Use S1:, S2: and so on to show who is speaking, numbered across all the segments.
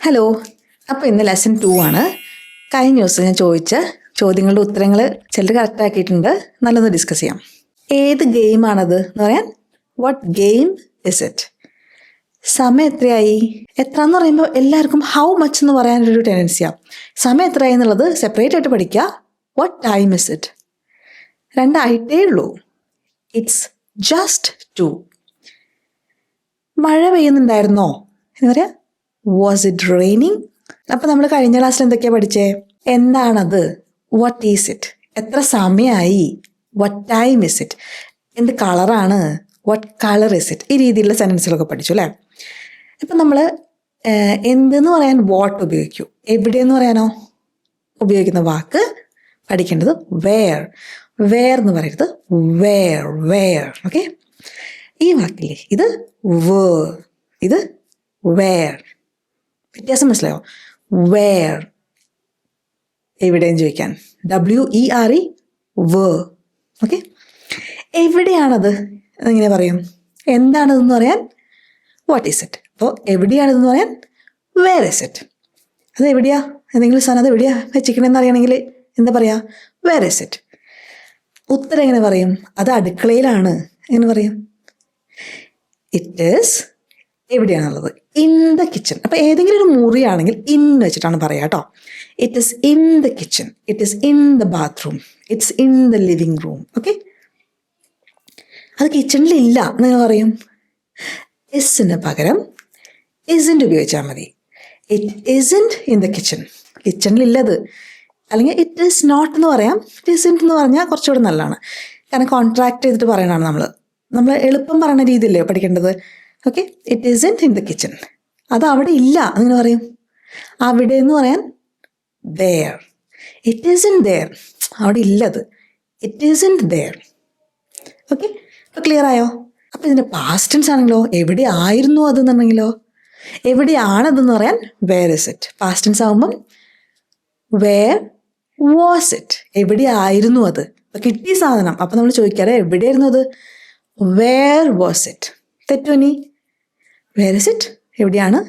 S1: Hello. അപ്പോൾ ഇന്ന് lesson 2 ആണ്. കഴിഞ്ഞ ദിവസം ഞാൻ ചോദിച്ച ചോദ്യങ്ങളുടെ ഉത്തരങ്ങൾ ചിലർ കറക്റ്റ് ആക്കിയിട്ടുണ്ട്. നല്ലൊന്ന് ഡിസ്കസ് ചെയ്യാം. ഏത് ഗെയിമാണത് എന്ന് പറയാൻ വാട്ട് ഗെയിം ഇസ് ഇറ്റ്? സമയം എത്രയായി? എത്ര എന്ന് പറയുമ്പോൾ എല്ലാവർക്കും ഹൗ മച്ച് എന്ന് പറയാനൊരു ടെൻഡൻസിയാണ്. സമയം എത്രയായി എന്നുള്ളത് സെപ്പറേറ്റ് ആയിട്ട് പഠിക്കുക. What time is it? രണ്ടായിട്ടേ ഉള്ളൂ. It's just 2. മഴ പെയ്യുന്നുണ്ടായിരുന്നോ എന്ന് പറയാം വാസ് ഇറ്റ് റെയിനിങ്? അപ്പം നമ്മൾ കഴിഞ്ഞ ക്ലാസ്സിൽ എന്തൊക്കെയാണ് പഠിച്ചേ? എന്താണത്? What is it? എത്ര സമയമായി? What time is it? എന്ത് കളറാണ്? What colour is it? ഈ രീതിയിലുള്ള സെൻറ്റൻസുകളൊക്കെ പഠിച്ചു അല്ലേ? ഇപ്പം നമ്മൾ എന്തെന്ന് പറയാൻ വാട്ട് ഉപയോഗിക്കൂ. എവിടെയെന്ന് പറയാനോ ഉപയോഗിക്കുന്ന വാക്ക് പഠിക്കേണ്ടത് വേർ. വേർ എന്ന് പറയരുത് വേർ. വേർ. ഓക്കെ. ഈ വാക്കില്ലേ, ഇത് വേ, ഇത് വേർ. വ്യത്യാസം മനസ്സിലായോ? വേർ എവിടെയും ചോദിക്കാൻ WERE വേ. ഓക്കെ. എവിടെയാണത് എങ്ങനെ പറയും? എന്താണതെന്ന് പറയാൻ വാട്ട് ഈസ് ഇറ്റ്. അപ്പോൾ എവിടെയാണിതെന്ന് പറയാൻ വേർ ഇസ് ഇറ്റ്. അത് എവിടെയാ? എന്തെങ്കിലും സാധനം അത് എവിടെയാ വെച്ചിരിക്കണമെന്ന് അറിയണമെങ്കിൽ എന്താ പറയുക? Where is it. ഉത്തരം എങ്ങനെ പറയും? അത് അടുക്കളയിലാണ്. എങ്ങനെ പറയും? ഇറ്റ് ഈസ് എവിടെയാണുള്ളത്? In the kitchen. അപ്പോൾ ഏതെങ്കിലും ഒരു മുറിയാണെങ്കിൽ ഇൻ വെച്ചിട്ടാണ് പറയുക കേട്ടോ. It is in the kitchen. It is in the bathroom. It's in the living room. Okay. അത് കിച്ചണിലില്ല എന്ന് പറയും. ഇസിന് പകരം ഇസിൻ്റ് ഉപയോഗിച്ചാൽ മതി. It isn't in the kitchen. കിച്ചണിലില്ലത്. അല്ലെങ്കിൽ ഇറ്റ് ഈസ് നോട്ട് എന്ന് പറയാം. ഇറ്റ് ഇസിൻ്റ് എന്ന് പറഞ്ഞാൽ കുറച്ചുകൂടെ നല്ലതാണ്. കാരണം കോൺട്രാക്ട് ചെയ്തിട്ട് പറയണതാണ് നമ്മൾ എളുപ്പം പറയുന്ന രീതിയിലല്ലേ പഠിക്കേണ്ടത്. Okay. It isn't in the kitchen. അത് അവിടെ ഇല്ല അങ്ങനെ പറയും. അവിടെ എന്ന് പറയാൻ there. It isn't there. അവിടെ ഇല്ലത്. It isn't there. ഓക്കെ. അപ്പോൾ ക്ലിയർ ആയോ? അപ്പോൾ ഇതിൻ്റെ പാസ്റ്റ് ടെൻസ് ആണെങ്കിലോ എവിടെ ആയിരുന്നു അതെന്നുണ്ടെങ്കിലോ എവിടെയാണതെന്ന് പറയാൻ where is it. Past tense ആകുമ്പം വേർ വാസ് ഇറ്റ്. എവിടെയായിരുന്നു അത്? അപ്പോൾ കിട്ടിയ സാധനം. അപ്പോൾ നമ്മൾ ചോദിക്കാറ് എവിടെയായിരുന്നു അത്? Where was it. തെറ്റോ ഇനി? വേർ ഇസ് ഇറ്റ് എവിടെയാണ്?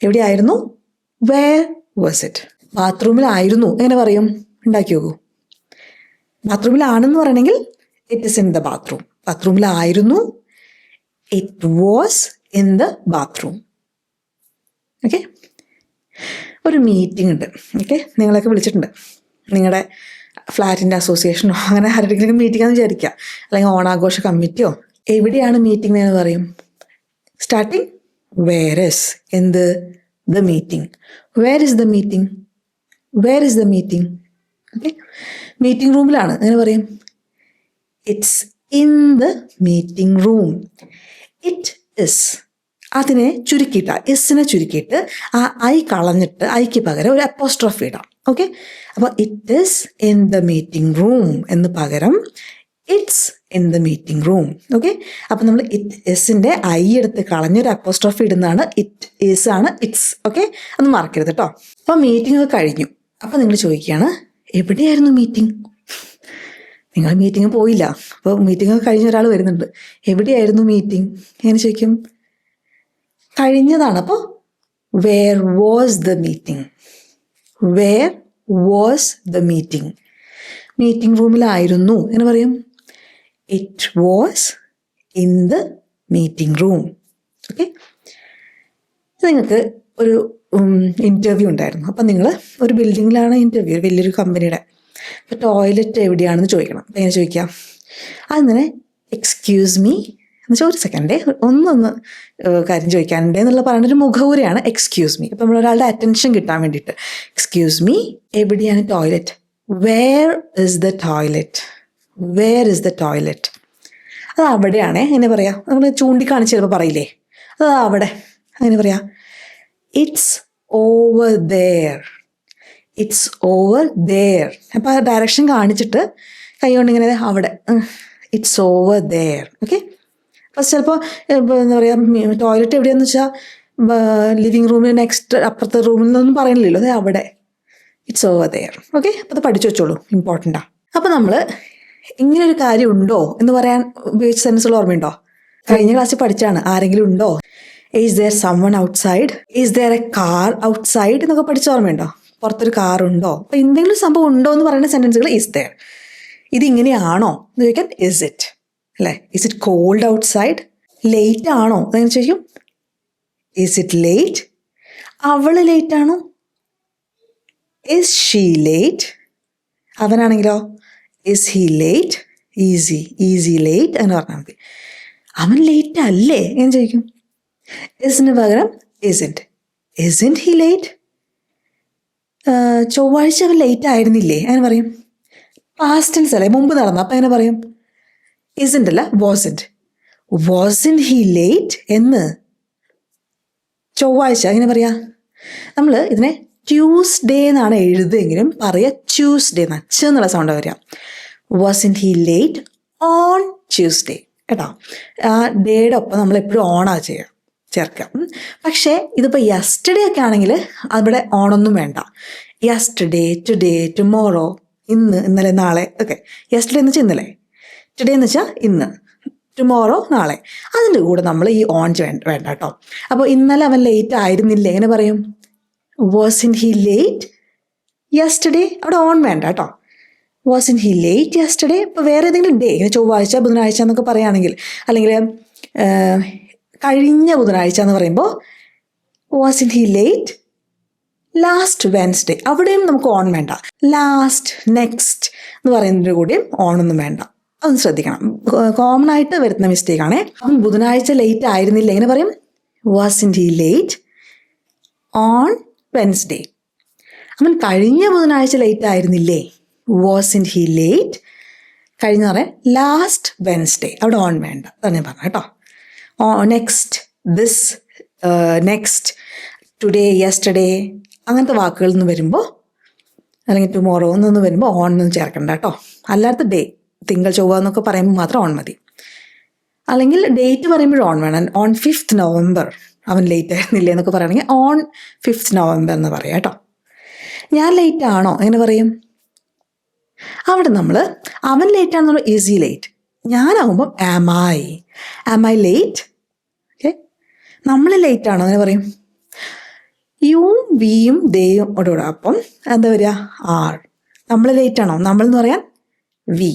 S1: എവിടെയായിരുന്നു? Where was it. ബാത്റൂമിലായിരുന്നു എങ്ങനെ പറയും? ഉണ്ടാക്കി നോക്കൂ. ബാത്റൂമിലാണെന്ന് പറയണമെങ്കിൽ it is in the bathroom. ബാത്റൂമിലായിരുന്നു. It was in the bathroom. Okay. ഒരു മീറ്റിംഗ് ഉണ്ട്. ഓക്കെ. നിങ്ങളൊക്കെ വിളിച്ചിട്ടുണ്ട്. നിങ്ങളുടെ ഫ്ലാറ്റിൻ്റെ അസോസിയേഷനോ അങ്ങനെ ആരുടെയെങ്കിലും മീറ്റിംഗ് ആണെന്ന് വിചാരിക്കുക. അല്ലെങ്കിൽ ഓണാഘോഷ കമ്മിറ്റിയോ. എവിടെയാണ് മീറ്റിംഗ് എന്ന് പറയും? Starting where is. എന്ത്? The meeting. Where is the meeting? Where is the meeting? Okay. Meeting റൂമിലാണ് അങ്ങനെ പറയും. It's in the meeting room. It is അതിനെ ചുരുക്കിയിട്ടാ, ഇസിനെ ചുരുക്കിയിട്ട് ആ ഐ കളഞ്ഞിട്ട് ഐക്ക് പകരം ഒരു അപ്പോസ്ട്രോഫി ഇടാം. ഓക്കെ. അപ്പോൾ it is in the meeting room എന്ന് പകരം it's in the meeting room. Okay. അപ്പം നമ്മൾ ഇറ്റ് എസിൻ്റെ ഐ എടുത്ത് കളഞ്ഞൊരു അപ്പോസ്ട്രോഫി ഇടുന്നതാണ് ഇറ്റ് ഈസ് ആണ് ഇറ്റ്സ്. ഓക്കെ. അത് മറക്കരുത് കേട്ടോ. അപ്പോൾ മീറ്റിംഗ് ഒക്കെ കഴിഞ്ഞു. അപ്പോൾ നിങ്ങൾ ചോദിക്കുകയാണ് എവിടെയായിരുന്നു മീറ്റിംഗ്? നിങ്ങൾ മീറ്റിംഗ് പോയില്ല. അപ്പോൾ മീറ്റിംഗ് ഒക്കെ കഴിഞ്ഞ ഒരാൾ വരുന്നുണ്ട്. എവിടെയായിരുന്നു മീറ്റിംഗ്? എങ്ങനെ ചോദിക്കും? കഴിഞ്ഞതാണ്. അപ്പോൾ where was the meeting. Where was the meeting. Meeting റൂമിലായിരുന്നു എന്ന് പറയും. It was in the meeting room. Okay. നിങ്ങൾക്ക് ഒരു ഇൻ്റർവ്യൂ ഉണ്ടായിരുന്നു. അപ്പം നിങ്ങൾ ഒരു ബിൽഡിങ്ങിലാണ് ഇൻ്റർവ്യൂ, വലിയൊരു കമ്പനിയുടെ. അപ്പോൾ ടോയ്ലറ്റ് എവിടെയാണെന്ന് ചോദിക്കണം. അപ്പം എങ്ങനെ ചോദിക്കാം? അങ്ങനെ എക്സ്ക്യൂസ് മീ എന്ന് വെച്ചാൽ ഒരു സെക്കൻഡേ ഒന്ന് കാര്യം ചോദിക്കാനുണ്ട് എന്നുള്ള പറയുന്നൊരു മുഖവുരയാണ് എക്സ്ക്യൂസ് മീ. അപ്പം നമ്മളൊരാളുടെ അറ്റൻഷൻ കിട്ടാൻ വേണ്ടിയിട്ട് എക്സ്ക്യൂസ് മീ എവിടെയാണ് toilet? Where is the toilet? Where is the toilet? അത് അവിടെയാണേ. എങ്ങനെ പറയാം? നമ്മൾ ചൂണ്ടിക്കാണിച്ച് ചിലപ്പോൾ പറയില്ലേ, അത് അവിടെ. അങ്ങനെ പറയാം. It's over there. It's over there. അപ്പോൾ ആ ഡയറക്ഷൻ കാണിച്ചിട്ട് കൈ കൊണ്ട് ഇങ്ങനെ അവിടെ. It's over there. ഓക്കെ. അപ്പോൾ ചിലപ്പോൾ എന്താ പറയുക, ടോയ്ലറ്റ് എവിടെയാണെന്ന് വെച്ചാൽ ലിവിങ് റൂമിൽ നെക്സ്റ്റ് അപ്പുറത്തെ റൂമിൽ നിന്നൊന്നും പറയണില്ലല്ലോ, അതെ അവിടെ. It's over there. ഓക്കെ. അപ്പോൾ അത് പഠിച്ചു വെച്ചോളൂ, ഇമ്പോർട്ടൻ്റാണ്. അപ്പോൾ നമ്മൾ ഇങ്ങനൊരു കാര്യം ഉണ്ടോ എന്ന് പറയാൻ ഉപയോഗിച്ച സെൻസുകൾ ഓർമ്മയുണ്ടോ? കഴിഞ്ഞ ക്ലാസ്സിൽ പഠിച്ചാണ്. ആരെങ്കിലും ഉണ്ടോ? Is there someone outside, is there a car outside എന്നൊക്കെ പഠിച്ച ഓർമ്മയുണ്ടോ? പുറത്തൊരു കാർ ഉണ്ടോ? അപ്പോൾ എന്തെങ്കിലും സംഭവം ഉണ്ടോ എന്ന് പറയുന്ന സെൻറ്റൻസുകൾ ഈസ് ദെയർ. ഇതിങ്ങനെയാണോ എന്ന് ചോദിക്കാൻ ഇസ് ഇറ്റ്, അല്ലേ? Is it cold outside? Late ആണോ എന്ന് ചോദിക്കും ഇസ് ഇറ്റ് ലേറ്റ്? അവൾ ലേറ്റ് ആണോ? Is she late? അവനാണെങ്കിലോ is he late? Is he late എന്ന് പറഞ്ഞാൽ മതി. അവൻ ലേറ്റ് അല്ലേ എന്ന് ചോദിക്കും. ഇസിന് പകരം isn't he late? ചൊവ്വാഴ്ച അവൻ ലേറ്റ് ആയിരുന്നില്ലേ അങ്ങനെ പറയും. പാസ്റ്റ് ടെൻസ് അല്ലേ, മുമ്പ് നടന്നു. അപ്പം എങ്ങനെ പറയും? isn't അല്ല wasn't he late എന്ന് ചൊവ്വാഴ്ച എങ്ങനെ പറയാ? നമ്മൾ ഇതിനെ ട്യൂസ്ഡേ എന്നാണ് എഴുതുമെങ്കിലും പറയുക ട്യൂസ്ഡേ എന്നാണ്, ച എന്നുള്ള സൗണ്ട് വരിക. wasn't he late on Tuesday കേട്ടോ. ആ ഡേയുടെ ഒപ്പം നമ്മൾ എപ്പോഴും ഓണാ ചേർക്കാം. പക്ഷേ ഇതിപ്പോൾ യെസ്റ്റർഡേ ഒക്കെ ആണെങ്കിൽ അവിടെ ഓണൊന്നും വേണ്ട. യെസ്റ്റർഡേ, ടുഡേ, ടുമോറോ, ഇന്നലെ, നാളെ ഒക്കെ. യെസ്റ്റർഡേ എന്ന് വെച്ചാൽ ഇന്നലെ, ടുഡേ എന്ന് വെച്ചാൽ ഇന്ന്, ടുമോറോ നാളെ. അതിൻ്റെ കൂടെ നമ്മൾ ഈ ഓൺ വേണ്ട കേട്ടോ. അപ്പോൾ ഇന്നലെ അവൻ ലേറ്റ് ആയിരുന്നില്ലേ എങ്ങനെ പറയും? wasn't he late yesterday? അവിടെ ഓൺ വേണ്ട കേട്ടോ. wasn't he late yesterday? ഇപ്പോൾ വേറെ ഏതെങ്കിലും ഡേ, ചൊവ്വാഴ്ച, ബുധനാഴ്ച എന്നൊക്കെ പറയുകയാണെങ്കിൽ, അല്ലെങ്കിൽ കഴിഞ്ഞ ബുധനാഴ്ച എന്ന് പറയുമ്പോൾ wasn't he late last Wednesday, അവിടെയും നമുക്ക് ഓൺ വേണ്ട. ലാസ്റ്റ്, നെക്സ്റ്റ് എന്ന് പറയുന്നതിൻ്റെ കൂടെയും ഓണൊന്നും വേണ്ട. അതൊന്ന് ശ്രദ്ധിക്കണം, കോമൺ ആയിട്ട് വരുന്ന മിസ്റ്റേക്കാണ്. അവൻ ബുധനാഴ്ച ലേറ്റ് ആയിരുന്നില്ല എങ്ങനെ പറയും? wasn't he late on Wednesday? അവൻ കഴിഞ്ഞ ബുധനാഴ്ച ലേറ്റ് ആയിരുന്നില്ലേ? wasn't he late കഴിഞ്ഞ പറയാം ലാസ്റ്റ് വെൻസ്ഡേ, അവിടെ ഓൺ വേണ്ട. അതാണ് ഞാൻ പറഞ്ഞു കേട്ടോ. Next, this, next, today, yesterday അങ്ങനത്തെ വാക്കുകളിൽ നിന്ന് വരുമ്പോൾ, അല്ലെങ്കിൽ ടുമോറോ എന്നൊന്ന് വരുമ്പോൾ ഓൺ ഒന്നും ചേർക്കണ്ട കേട്ടോ. അല്ലാത്ത ഡേ, തിങ്കൾ, ചൊവ്വ എന്നൊക്കെ പറയുമ്പോൾ മാത്രം ഓൺ മതി. അല്ലെങ്കിൽ ഡേറ്റ് പറയുമ്പോഴും ഓൺ വേണം. ഓൺ 5th November അവൻ ലേറ്റ് ആയിരുന്നില്ലേ എന്നൊക്കെ പറയുകയാണെങ്കിൽ ഓൺ 5th November എന്ന് പറയാം കേട്ടോ. ഞാൻ ലേറ്റ് ആണോ എങ്ങനെ പറയും? അവിടെ നമ്മൾ അവൻ ലേറ്റ് ആണെന്നുള്ള ഈസി ലേറ്റ്, ഞാനാകുമ്പം ആം ഐ ലേറ്റ്? ഓക്കെ, നമ്മൾ ലേറ്റ് ആണോ അങ്ങനെ പറയും? യുവും വിയും ദേയും ഓടോടെ അപ്പം എന്താ വരിക? ആർ. നമ്മൾ ലേറ്റ് ആണോ? നമ്മൾ എന്ന് പറയാൻ വി.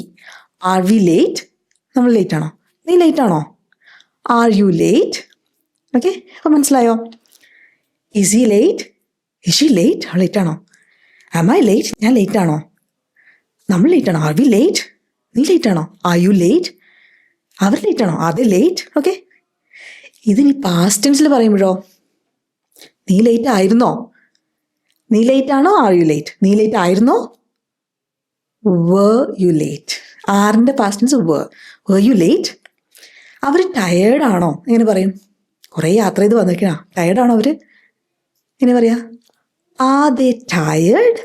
S1: Are we late? നമ്മൾ ലേറ്റ് ആണോ? നീ ലേറ്റ് ആണോ? Are you late? ഓക്കെ, അപ്പം മനസ്സിലായോ? Is he late? Is she late? അവൾ ലേറ്റ് ആണോ? Am I late? ഞാൻ ലേറ്റ് ആണോ? നമ്മൾ ലേറ്റ് ആണോ? Are we late? നീ ലേറ്റ് ആണോ? Are you late? അവർ ലേറ്റ് ആണോ? Are they late? ഓക്കെ, ഇതിനി പാസ്റ്റ് ടെൻസിൽ പറയുമ്പോഴോ? നീ ലേറ്റ് ആയിരുന്നോ? നീ ലേറ്റ് ആണോ? Are you late? നീ ലേറ്റ് ആയിരുന്നോ? were you late? ആറിൻ്റെ past tense were you late? അവർ ടയേർഡാണോ എങ്ങനെ പറയും? കുറേ യാത്ര ചെയ്ത് വന്നിരിക്കണ ടയേർഡാണോ അവർ? എങ്ങനെ പറയാ? Are they tired?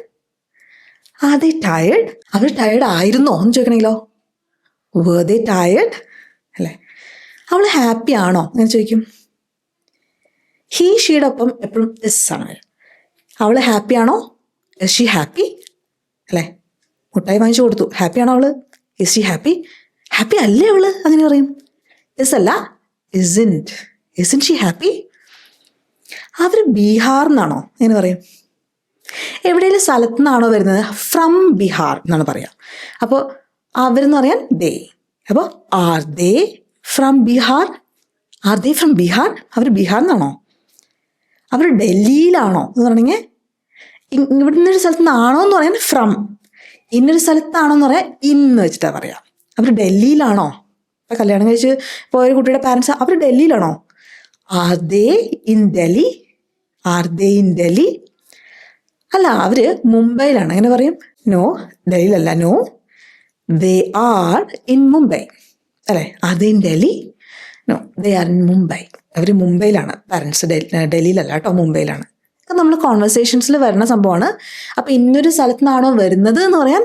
S1: Are they tired? അവർ ടയേർഡ് ആയിരുന്നോ എന്ന് ചോദിക്കണമെങ്കിലോ were they tired? അല്ലേ? അവൾ ഹാപ്പി ആണോ എന്ന് ചോദിക്കും. ഹീ ഷീയുടെ ഒപ്പം എപ്പോഴും ഇസ് ആണ് വരും. അവൾ ഹാപ്പി ആണോ? Is she happy? അല്ലേ? മുട്ടായി വാങ്ങിച്ചു കൊടുത്തു, ഹാപ്പി ആണോ അവള്? Is she happy? ഹാപ്പി അല്ലേ അവള്? അങ്ങനെ പറയും. ഇസ് അല്ല, isn't ഷീ ഹാപ്പി? അവർ ബീഹാർ എന്നാണോ എങ്ങനെ പറയും? എവിടെയെങ്കിലും സ്ഥലത്തു നിന്നാണോ വരുന്നത്? ഫ്രം ബീഹാർ എന്നാണ് പറയാം. അപ്പോൾ അവരെന്ന് പറയാൻ ദേ. അപ്പോൾ are they from Bihar? Are they from Bihar? അവർ ബീഹാർ എന്നാണോ? അവർ ഡൽഹിയിലാണോ എന്ന് പറഞ്ഞെങ്കിൽ ഇവിടെ നിന്നൊരു സ്ഥലത്ത് നിന്നാണോ എന്ന് പറയാൻ ഫ്രം, ഇന്നൊരു സ്ഥലത്താണോ എന്ന് പറയാൻ ഇന്ന് വെച്ചിട്ടാണ് പറയാം. അവർ ഡൽഹിയിലാണോ? ഇപ്പം കല്യാണം കഴിച്ച് പോയൊരു കുട്ടിയുടെ പാരൻസ് അവർ ഡൽഹിയിലാണോ? Are they in Delhi? Are they in Delhi? അല്ല, അവർ മുംബൈയിലാണ് എങ്ങനെ പറയും? നോ, ഡൽഹിയിലല്ല. No, they are in Mumbai. അല്ലേ? Are they in Delhi? No, they are in Mumbai. അവർ മുംബൈയിലാണ്, പാരൻസ് ഡൽഹിയിലല്ല കേട്ടോ, മുംബൈയിലാണ്. അപ്പം നമ്മൾ കോൺവെർസേഷൻസിൽ വരുന്ന സംഭവമാണ്. അപ്പം ഇന്നൊരു സ്ഥലത്തു നിന്നാണോ വരുന്നത് എന്ന് പറയാൻ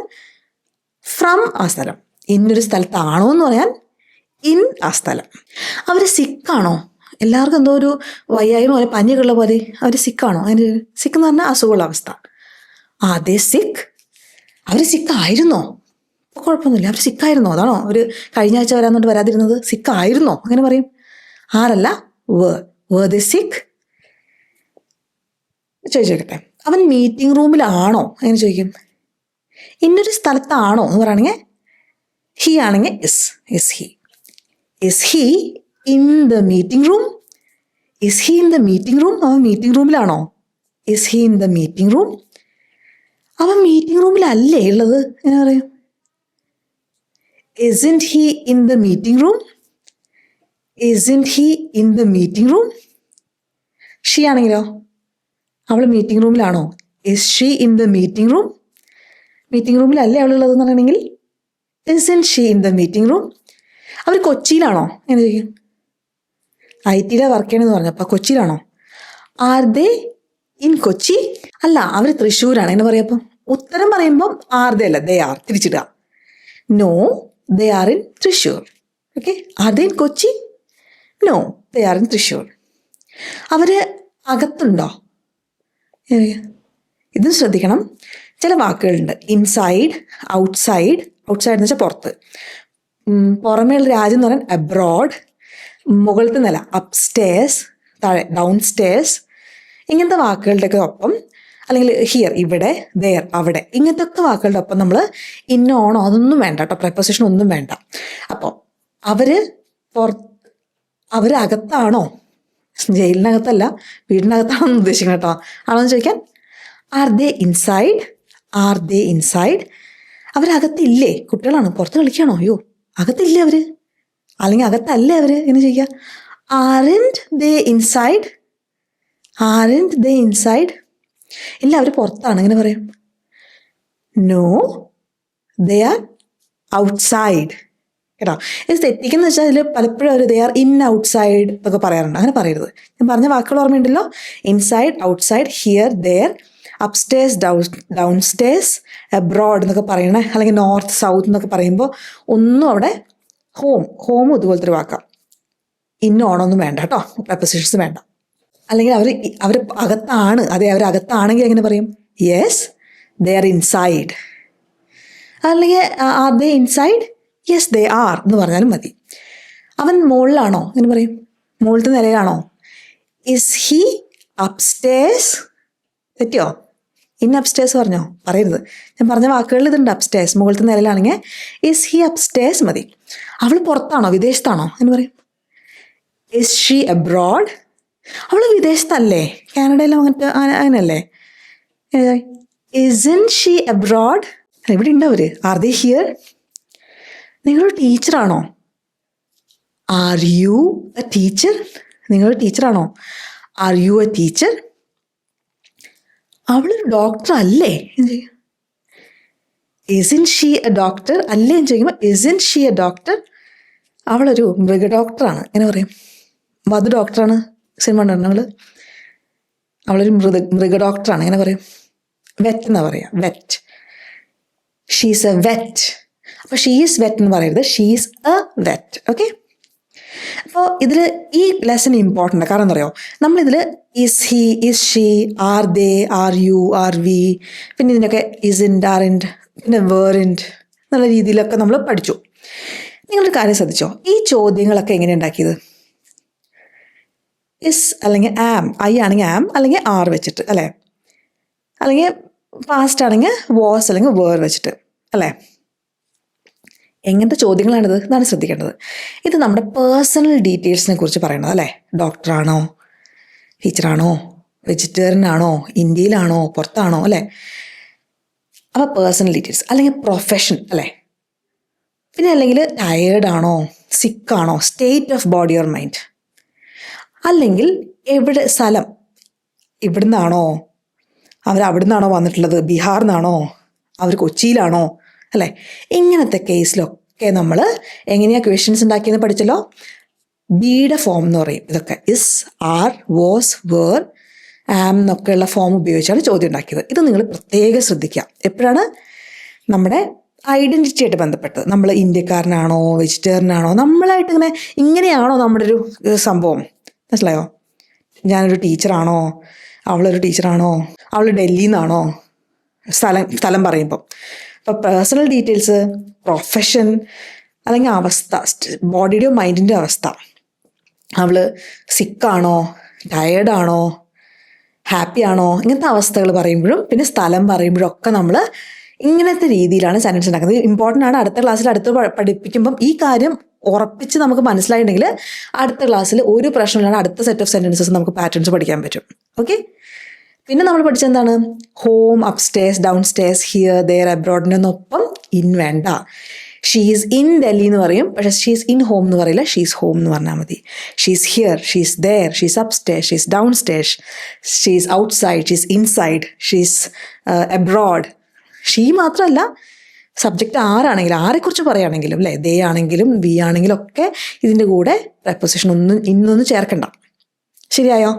S1: ഫ്രം ആ സ്ഥലം, ഇന്നൊരു സ്ഥലത്താണോ എന്ന് പറയാൻ ഇൻ ആ സ്ഥലം. അവർ സിക്കാണോ? എല്ലാവർക്കും എന്തോ ഒരു വയ്യായ്മ പോലെ, പനിയുള്ള പോലെ. അവർ സിക്കാണോ? അതിന് സിക്ക് എന്ന് പറഞ്ഞാൽ അസുഖമുള്ള അവസ്ഥ. അതേ സിക്ക്? അവർ സിക്കായിരുന്നോ? അപ്പോൾ കുഴപ്പമൊന്നുമില്ല, അവർ സിക്കായിരുന്നോ? അതാണോ അവർ കഴിഞ്ഞ ആഴ്ച വരാമെന്നുകൊണ്ട് വരാതിരുന്നത്? സിക്കായിരുന്നോ അങ്ങനെ പറയും. ആരല്ല, Were they sick? ചോദിച്ചോക്കട്ടെ, അവൻ മീറ്റിംഗ് റൂമിലാണോ അങ്ങനെ ചോദിക്കും. ഇന്നൊരു സ്ഥലത്താണോ എന്ന് പറയുകയാണെങ്കിൽ ഹി ആണെങ്കിൽ is he. Is he in the meeting room? Is he in the meeting room? അവൻ മീറ്റിംഗ് റൂമിലാണോ? Is he in the meeting room? അവൻ മീറ്റിംഗ് റൂമിലല്ലേ ഉള്ളത് എന്ന് പറയും. Isn't he in the meeting room? Isn't he in the meeting room? She ആണെങ്കിലോ, അവൾ meeting റൂമിലാണോ? Is she in the meeting room? Meeting റൂമിലല്ലേ അവളുള്ളതെന്ന് പറയണമെങ്കിൽ isn't she in the meeting room? അവർ കൊച്ചിയിലാണോ എന്ന് ചോദിക്കും. IT വർക്ക് ചെയ്യണമെന്ന് പറഞ്ഞു, അപ്പോൾ കൊച്ചിയിലാണോ? Are they in Kochi? അല്ല, അവർ തൃശ്ശൂരാണ് എന്ന് പറയാം. അപ്പം ഉത്തരം പറയുമ്പം ആർ ദേ അല്ല, ദേ ആർ തിരിച്ചിടുക. നോ, they are in Thrissur. Okay, are they in Kochi? No, they are in Thrissur. അവർ അകത്തുണ്ടോ? ഇതും ശ്രദ്ധിക്കണം. ചില വാക്കുകളുണ്ട്, ഇൻസൈഡ്, ഔട്ട്സൈഡ്. ഔട്ട്സൈഡ് എന്ന് വെച്ചാൽ പുറത്ത്, പുറമേയുള്ള രാജ്യം എന്ന് പറയാൻ അബ്രോഡ്, മുകളിലത്തെ നില അപ്സ്റ്റേഴ്സ്, താഴെ ഡൗൺ സ്റ്റേഴ്സ്. ഇങ്ങനത്തെ വാക്കുകളുടെയൊക്കെ ഒപ്പം, അല്ലെങ്കിൽ ഹിയർ ഇവിടെ, ദെയർ അവിടെ, ഇങ്ങനത്തെ ഒക്കെ വാക്കുകളുടെ ഒപ്പം നമ്മൾ ഇന്ന ഓണോ അതൊന്നും വേണ്ട കേട്ടോ, പ്രപ്പോസിഷൻ ഒന്നും വേണ്ട. അപ്പോൾ അവർ അകത്താണോ? ജയിലിനകത്തല്ല, വീടിനകത്താണോ എന്ന് ഉദ്ദേശിക്കണം കേട്ടോ. ആണോ എന്ന് ചോദിക്കാൻ are they inside? Are they inside? അവരകത്തില്ലേ? കുട്ടികളാണ്, പുറത്ത് കളിക്കുകയാണോ? അയ്യോ അകത്തില്ലേ അവർ, അല്ലെങ്കിൽ അകത്തല്ലേ അവർ എന്ന് ചോദിക്കുക. Aren't they inside? Aren't they inside? ഇല്ല, അവർ പുറത്താണ്, എങ്ങനെ പറയും? No, they are outside. കേട്ടോ, ഇത് തെറ്റിക്കുന്ന വെച്ചാൽ ഇതിൽ പലപ്പോഴും അവർ ദേ ആർ ഇൻ ഔട്ട്സൈഡ് എന്നൊക്കെ പറയാറുണ്ട്. അങ്ങനെ പറയരുത്. ഞാൻ പറഞ്ഞ വാക്കുകൾ ഓർമ്മയുണ്ടല്ലോ, inside, outside, here, there, upstairs, downstairs, abroad എന്നൊക്കെ പറയണേ, അല്ലെങ്കിൽ നോർത്ത്, സൗത്ത് എന്നൊക്കെ പറയുമ്പോൾ ഒന്നും അവിടെ ഹോമും ഇതുപോലത്തെ ഒരു വാക്കാം. ഇന്നോണൊന്നും വേണ്ട കേട്ടോ, പ്രപ്പോസിഷൻസ് വേണ്ട. അല്ലെങ്കിൽ അവർ അകത്താണ്, അതെ അവർ അകത്താണെങ്കിൽ എങ്ങനെ പറയും? Yes, they are inside. അല്ലെങ്കിൽ are they inside? Yes they are എന്ന് പറഞ്ഞാലും മതി. അവൻ മുകളിലാണോ എന്ന് പറയും, മുകളിലത്തെ നിലയിലാണോ? Is he upstairs? തെറ്റിയോ? ഇൻ അപ്സ്റ്റേഴ്സ് പറഞ്ഞോ? പറയരുത്. ഞാൻ പറഞ്ഞ വാക്കുകളിൽ ഇതുണ്ട്, അപ്സ്റ്റേഴ്സ്, മുകളിലത്തെ നിലയിലാണെങ്കിൽ ഇസ് ഹി അപ്സ്റ്റേഴ്സ് മതി. അവൾ പുറത്താണോ, വിദേശത്താണോ എന്ന് പറയും. Is she abroad? അവൾ വിദേശത്തല്ലേ, കാനഡയിലോ അങ്ങനല്ലേ? Isn't she abroad? ഇവിടെ ഉണ്ട് അവർ. Are they here? നിങ്ങളൊരു ടീച്ചറാണോ? Are you a teacher? നിങ്ങളൊരു ടീച്ചറാണോ? Are you a teacher? അവളൊരു ഡോക്ടർ അല്ലേ? Isn't she a doctor? അല്ലേ എന്ന് ചോദിക്കുമ്പോൾ ഇസ്ൻ്റ് ഷീ എ ഡോക്ടർ? അവളൊരു മൃഗ ഡോക്ടറാണ്, എങ്ങനെ പറയും? വധു ഡോക്ടറാണ്, സിനിമ ഉണ്ടായിരുന്നു അവൾ. അവളൊരു മൃഗ ഡോക്ടറാണ്, എങ്ങനെ പറയും? വെറ്റ് എന്നാ പറയാം, വെറ്റ്. She's a wet. അപ്പോൾ ഷീസ് വെറ്റ് എന്ന് പറയരുത്, ഷീസ് എ വെറ്റ്. ഓക്കെ, അപ്പോൾ ഇതിൽ ഈ ലെസൺ ഇമ്പോർട്ടൻ്റ്. കാരണം എന്താ പറയുക, നമ്മളിതിൽ is he, is she, are they, are you, are we, പിന്നെ ഇതിനൊക്കെ ഇസിൻ്റ്, ആറിൻ്റ്, പിന്നെ വേറിൻ്റ് എന്നുള്ള രീതിയിലൊക്കെ നമ്മൾ പഠിച്ചു. നിങ്ങളൊരു കാര്യം ശ്രദ്ധിച്ചോ, ഈ ചോദ്യങ്ങളൊക്കെ എങ്ങനെ ഉണ്ടാക്കിയത്? ഇസ് അല്ലെങ്കിൽ ആം, ഐ ആണെങ്കിൽ ആം അല്ലെങ്കിൽ ആർ വെച്ചിട്ട് അല്ലേ, അല്ലെങ്കിൽ പാസ്റ്റ് ആണെങ്കിൽ വാസ് അല്ലെങ്കിൽ വേർ വെച്ചിട്ട് അല്ലേ. എങ്ങനത്തെ ചോദ്യങ്ങളാണിത്? ഇതാണ് ശ്രദ്ധിക്കേണ്ടത്. ഇത് നമ്മുടെ പേഴ്സണൽ ഡീറ്റെയിൽസിനെ കുറിച്ച് പറയണത് അല്ലേ. ഡോക്ടറാണോ, ടീച്ചറാണോ, വെജിറ്റേറിയൻ ആണോ, ഇന്ത്യയിലാണോ, പുറത്താണോ അല്ലേ. അപ്പോൾ പേഴ്സണൽ ഡീറ്റെയിൽസ്. അല്ലെങ്കിൽ പ്രൊഫഷൻ അല്ലേ. പിന്നെ അല്ലെങ്കിൽ ടയേർഡാണോ, സിക്കാണോ, state of body or mind. അല്ലെങ്കിൽ എവിടെ, സ്ഥലം, ഇവിടുന്നാണോ, അവിടുന്നാണോ വന്നിട്ടുള്ളത്, ബീഹാറിൽ നിന്നാണോ, അവർ കൊച്ചിയിലാണോ അല്ലേ. ഇങ്ങനത്തെ കേസിലൊക്കെ നമ്മൾ എങ്ങനെയാണ് ക്വസ്റ്റ്യൻസ് ഉണ്ടാക്കിയെന്ന് പഠിച്ചല്ലോ. ബിയുടെ ഫോം എന്ന് പറയും ഇതൊക്കെ. ഇസ്, ആർ, വാസ്, വേർ, ആം എന്നൊക്കെയുള്ള ഫോം ഉപയോഗിച്ചാണ് ചോദ്യം ഉണ്ടാക്കിയത്. ഇത് നിങ്ങൾ പ്രത്യേകം ശ്രദ്ധിക്കുക. എപ്പോഴാണ് നമ്മുടെ ഐഡൻറ്റിറ്റി ആയിട്ട് ബന്ധപ്പെട്ടത്. നമ്മൾ ഇന്ത്യക്കാരനാണോ, വെജിറ്റേറിയൻ ആണോ, നമ്മളായിട്ട് ഇങ്ങനെയാണോ നമ്മുടെ ഒരു സംഭവം, മനസ്സിലായോ? ഞാനൊരു ടീച്ചറാണോ, അവളൊരു ടീച്ചറാണോ, അവൾ ഡൽഹിയിൽ നിന്നാണോ, സ്ഥലം പറയുമ്പം. അപ്പോൾ പേഴ്സണൽ ഡീറ്റെയിൽസ്, പ്രൊഫഷൻ അല്ലെങ്കിൽ അവസ്ഥ, ബോഡിയുടെയോ മൈൻഡിൻ്റെ അവസ്ഥ, അവൾ സിക്കാണോ, ടയേർഡാണോ, ഹാപ്പി ആണോ, ഇങ്ങനത്തെ അവസ്ഥകൾ പറയുമ്പോഴും പിന്നെ സ്ഥലം പറയുമ്പോഴും ഒക്കെ നമ്മൾ ഇങ്ങനത്തെ രീതിയിലാണ് സെൻറ്റൻസ് ഉണ്ടാക്കുന്നത്. ഇമ്പോർട്ടൻ്റ് ആണ്. അടുത്ത ക്ലാസ്സിൽ പഠിപ്പിക്കുമ്പം ഈ കാര്യം ഉറപ്പിച്ച് നമുക്ക് മനസ്സിലായിട്ടുണ്ടെങ്കിൽ അടുത്ത ക്ലാസ്സിൽ ഒരു പ്രശ്നമില്ലാതെ അടുത്ത സെറ്റ് ഓഫ് സെൻറ്റൻസസ് നമുക്ക് പാറ്റേൺസ് പഠിക്കാൻ പറ്റും. ഓക്കെ. പിന്നെ നമ്മൾ പഠിച്ചെന്താണ്? Home, upstairs, downstairs, here, there, അബ്രോഡിനൊപ്പം ഇൻ വേണ്ട. ഷീസ് ഇൻ ഡൽഹി എന്ന് പറയും, പക്ഷേ ഷീസ് ഇൻ ഹോം എന്ന് പറയില്ല, ഷീസ് ഹോം എന്ന് പറഞ്ഞാൽ മതി. She's here, she's there, she's upstairs, she's downstairs, she's outside, she's inside, she's abroad. She മാത്രമല്ല, സബ്ജക്റ്റ് ആരാണെങ്കിലും, ആരെക്കുറിച്ച് പറയുകയാണെങ്കിലും അല്ലേ, ദേ ആണെങ്കിലും വി ആണെങ്കിലും ഒക്കെ ഇതിൻ്റെ കൂടെ പ്രപ്പോസിഷൻ ഇന്നൊന്നും ചേർക്കണ്ട. ശരിയായോ?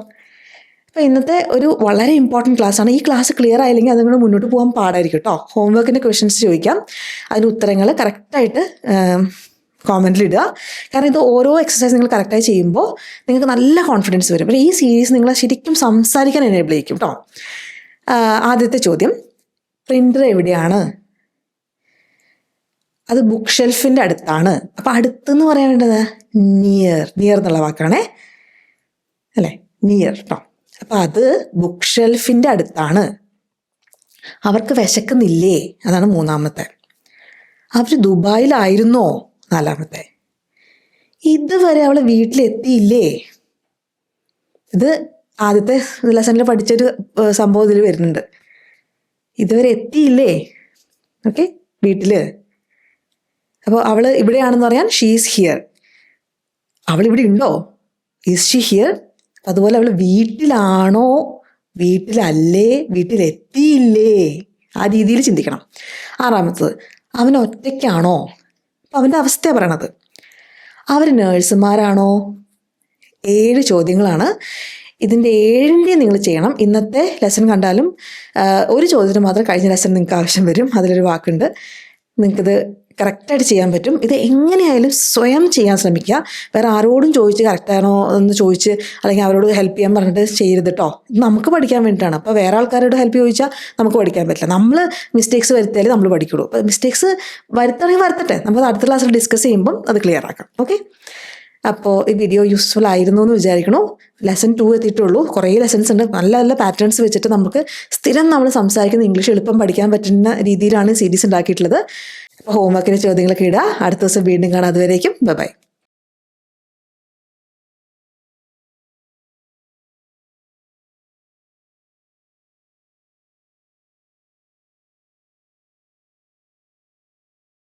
S1: അപ്പോൾ ഇന്നത്തെ ഒരു വളരെ ഇമ്പോർട്ടൻറ്റ് ക്ലാസ്സാണ്. ഈ ക്ലാസ് ക്ലിയർ ആയില്ലെങ്കിൽ അത് നിങ്ങൾ മുന്നോട്ട് പോകാൻ പാടായിരിക്കും കേട്ടോ. ഹോംവർക്കിൻ്റെ ക്വസ്റ്റ്യൻസ് ചോദിക്കാം, അതിന് ഉത്തരങ്ങൾ കറക്റ്റായിട്ട് കോമൻറ്റിലിടുക. കാരണം ഇത് ഓരോ എക്സസൈസ് നിങ്ങൾ കറക്റ്റായി ചെയ്യുമ്പോൾ നിങ്ങൾക്ക് നല്ല കോൺഫിഡൻസ് വരും. പക്ഷേ ഈ സീരീസ് നിങ്ങളെ ശരിക്കും സംസാരിക്കാൻ എനേബിൾ ചെയ്യിക്കും കേട്ടോ. ആദ്യത്തെ ചോദ്യം, പ്രിൻ്റർ എവിടെയാണ്? അത് ബുക്ക് ഷെൽഫിൻ്റെ അടുത്താണ്. അപ്പോൾ അടുത്തെന്ന് പറയാൻ വേണ്ടത് നിയർ, നിയർ എന്നുള്ള വാക്കാണേ അല്ലേ, നിയർ കേട്ടോ. അപ്പം അത് ബുക്ക് ഷെൽഫിൻ്റെ അടുത്താണ്. അവർക്ക് വിശക്കുന്നില്ലേ? അതാണ് മൂന്നാമത്തെ. അവർ ദുബായിലായിരുന്നോ? നാലാമത്തെ. ഇതുവരെ അവൾ വീട്ടിലെത്തിയില്ലേ? ഇത് ആദ്യത്തെ ലെസണിൽ പഠിച്ചൊരു സംഭവം ഇതിൽ വരുന്നുണ്ട്. ഇതുവരെ എത്തിയില്ലേ? ഓക്കെ, വീട്ടിൽ. അപ്പോൾ അവൾ ഇവിടെയാണെന്ന് പറയാൻ ഷീസ് ഹിയർ. അവൾ ഇവിടെ ഉണ്ടോ? Is she here? അതുപോലെ അവൾ വീട്ടിലാണോ, വീട്ടിലല്ലേ, വീട്ടിലെത്തിയില്ലേ? ആ രീതിയിൽ ചിന്തിക്കണം. ആറാമത്തത്, അവൻ ഒറ്റയ്ക്കാണോ? അപ്പം അവൻ്റെ അവസ്ഥയാണ് പറയണത്. അവർ നേഴ്സുമാരാണോ? 7 ചോദ്യങ്ങളാണ്. ഇതിൻ്റെ 7ൻ്റെയും നിങ്ങൾ ചെയ്യണം. ഇന്നത്തെ ലെസൺ കണ്ടാലും ഒരു ചോദ്യത്തിന് മാത്രം കഴിഞ്ഞ ലെസൺ നിങ്ങൾക്ക് ആവശ്യം വരും. അതിലൊരു വാക്കുണ്ട്, നിങ്ങൾക്കിത് കറക്റ്റായിട്ട് ചെയ്യാൻ പറ്റും. ഇത് എങ്ങനെയായാലും സ്വയം ചെയ്യാൻ ശ്രമിക്കുക. വേറെ ആരോടും ചോദിച്ച് കറക്റ്റാണോ എന്ന് ചോദിച്ച് അല്ലെങ്കിൽ അവരോട് ഹെൽപ്പ് ചെയ്യാൻ പറഞ്ഞിട്ട് ചെയ്യരുത് കേട്ടോ. ഇത് നമുക്ക് പഠിക്കാൻ വേണ്ടിയിട്ടാണ്. അപ്പോൾ വേറെ ആൾക്കാരോട് ഹെൽപ്പ് ചോദിച്ചാൽ നമുക്ക് പഠിക്കാൻ പറ്റില്ല. നമ്മൾ മിസ്റ്റേക്സ് വരുത്തിയാലേ നമ്മൾ പഠിക്കുള്ളൂ. അപ്പോൾ മിസ്റ്റേക്സ് വരുത്തണമെങ്കിൽ വരുത്തട്ടെ, നമുക്ക് അടുത്ത ക്ലാസ്സിൽ ഡിസ്കസ് ചെയ്യുമ്പം അത് ക്ലിയർ ആക്കാം. ഓക്കെ. അപ്പോൾ ഈ വീഡിയോ യൂസ്ഫുൾ ആയിരുന്നു എന്ന് വിചാരിക്കണു. ലെസൺ 2 എത്തിയിട്ടുള്ളൂ. കുറേ ലെസൺസ് ഉണ്ട്. നല്ല നല്ല പാറ്റേൺസ് വെച്ചിട്ട് നമുക്ക് സ്ഥിരം നമ്മൾ സംസാരിക്കുന്ന ഇംഗ്ലീഷ് എളുപ്പം പഠിക്കാൻ പറ്റുന്ന രീതിയിലാണ് സീരീസ് ഉണ്ടാക്കിയിട്ടുള്ളത്. അപ്പോൾ ഹോംവർക്കിന് ചോദ്യങ്ങളൊക്കെ ഇടുക. അടുത്ത ദിവസം വീണ്ടും കാണാം. അതുവരേക്കും ബൈ.